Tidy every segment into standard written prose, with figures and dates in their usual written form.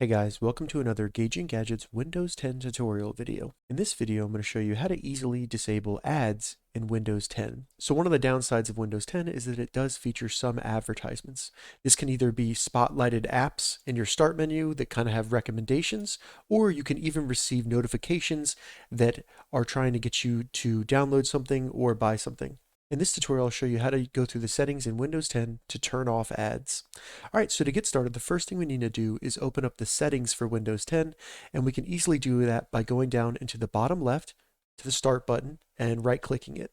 Hey guys, welcome to another Gauging Gadgets Windows 10 tutorial video. In this video, I'm going to show you how to easily disable ads in Windows 10. So one of the downsides of Windows 10 is that it does feature some advertisements. This can either be spotlighted apps in your start menu that kind of have recommendations, or you can even receive notifications that are trying to get you to download something or buy something. In this tutorial, I'll show you how to go through the settings in Windows 10 to turn off ads. All right, so to get started, the first thing we need to do is open up the settings for Windows 10, and we can easily do that by going down into the bottom left to the Start button and right-clicking it.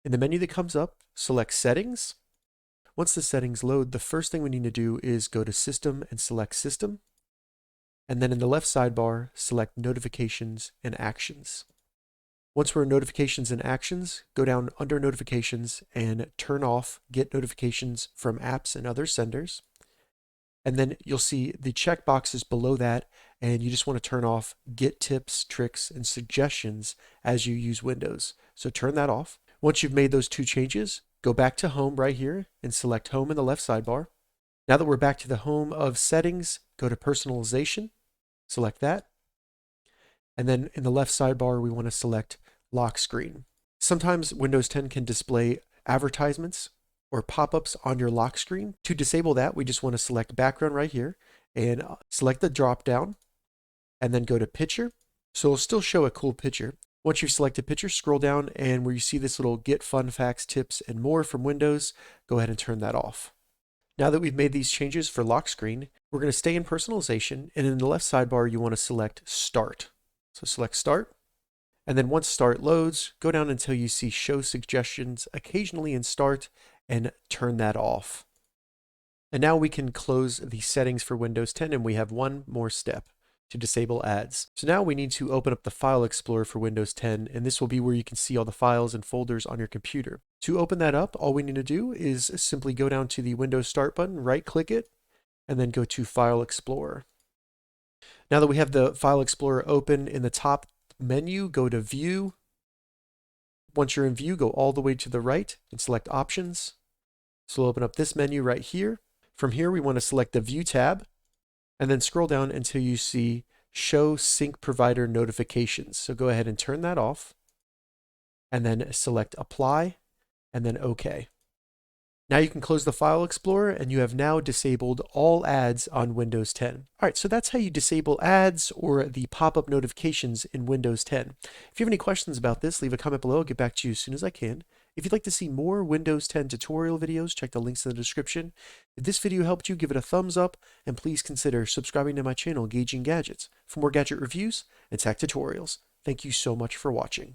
In the menu that comes up, select Settings. Once the settings load, the first thing we need to do is go to System and select System, and then in the left sidebar, select Notifications and Actions. Once we're in Notifications and Actions, go down under Notifications and turn off Get Notifications from Apps and Other Senders. And then you'll see the check boxes below that, and you just want to turn off Get Tips, Tricks, and Suggestions as you use Windows. So turn that off. Once you've made those two changes, go back to Home right here and select Home in the left sidebar. Now that we're back to the home of Settings, go to Personalization, select that. And then in the left sidebar, we want to select Lock Screen. Sometimes Windows 10 can display advertisements or pop-ups on your lock screen. To disable that, we just want to select Background right here and select the drop-down and then go to Picture. So it'll still show a cool picture. Once you've selected Picture, scroll down, and where you see this little Get Fun Facts, Tips, and More from Windows, go ahead and turn that off. Now that we've made these changes for lock screen, we're going to stay in Personalization, and in the left sidebar, you want to select Start. So select Start, and then once Start loads, go down until you see Show Suggestions occasionally in Start and turn that off. And now we can close the settings for Windows 10, and we have one more step to disable ads. So now we need to open up the File Explorer for Windows 10, and this will be where you can see all the files and folders on your computer. To open that up, all we need to do is simply go down to the Windows Start button, right-click it, and then go to File Explorer. Now that we have the File Explorer open, in the top menu, go to View. Once you're in View, go all the way to the right and select Options. So we'll open up this menu right here. From here, we want to select the View tab, and then scroll down until you see Show Sync Provider Notifications. So go ahead and turn that off, and then select Apply, and then OK. Now you can close the File Explorer, and you have now disabled all ads on Windows 10. All right, so that's how you disable ads or the pop-up notifications in Windows 10. If you have any questions about this, leave a comment below. I'll get back to you as soon as I can. If you'd like to see more Windows 10 tutorial videos, check the links in the description. If this video helped you, give it a thumbs up, and please consider subscribing to my channel, Gauging Gadgets, for more gadget reviews and tech tutorials. Thank you so much for watching.